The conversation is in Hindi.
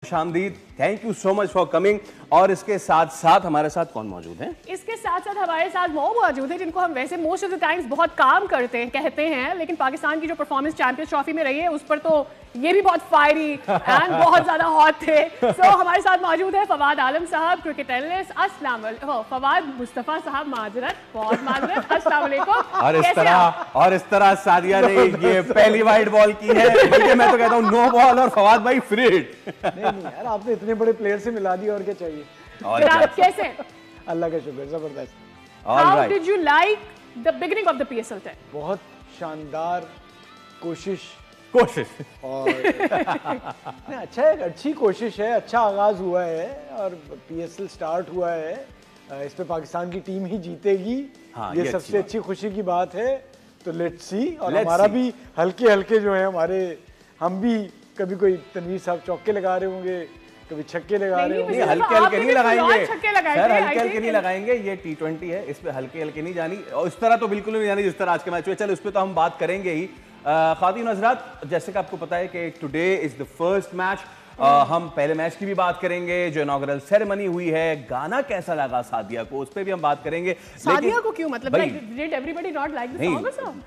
शामदीद, thank you so much for coming. और इसके साथ साथ हमारे साथ कौन मौजूद है? इसके साथ साथ हमारे साथ वो मौजूद है जिनको हम वैसे मोस्ट ऑफ द टाइम्स बहुत काम करते हैं कहते हैं, लेकिन पाकिस्तान की जो परफॉर्मेंस चैंपियंस ट्रॉफी में रही है उस पर तो ये भी बहुत फायरी एंड बहुत ज्यादा हॉट थे। सो हमारे साथ मौजूद है फवाद आलम साहब, क्रिकेट एनालिस्ट। अस्सलाम वालेकुम। फवाद मुस्तफा साहब, माजरत, बहुत माजरत, अस्सलाम वालेकुम। और इस तरह सादिया ने ये पहली वाइड बॉल की है, बल्कि मैं तो कहता हूँ नो बॉल और फवाद भाई फ्री हिट। नहीं यार, आपने इतने बड़े प्लेयर से मिला दिया, और क्या चाहिए। और कैसे? अल्लाह का शुक्र, जबरदस्त। How did you like the beginning of the PSL 10? बहुत शानदार कोशिश और अच्छा है, अच्छी कोशिश है, अच्छा आगाज हुआ है और PSL स्टार्ट हुआ है। इस पे पाकिस्तान की टीम ही जीतेगी। हाँ, ये सबसे अच्छी खुशी की बात है। तो लेट्स सी। और हमारा भी हल्के हल्के जो है हमारे, हम भी कभी कोई तनवीर साहब चौके लगा रहे होंगे, कभी छक्के लगा रहे होंगे। हल्के हल्के नहीं लगाएंगे सर, हल्के हल्के नहीं लगाएंगे। ये T20 है, इस पे हल्के हल्के नहीं जानी, और इस तरह तो बिल्कुल नहीं जानी जिस तरह आज के मैच में। चलो, इस पे तो हम बात करेंगे ही। खातिन हज़रात, जैसे कि आपको पता है कि today is the first match. हम पहले मैच की भी बात करेंगे, जो इनॉग्रल सेरेमनी हुई है। गाना कैसा लगा सादिया को, उस पर भी हम बात करेंगे। सादिया को क्यों, मतलब did everybody not like the song?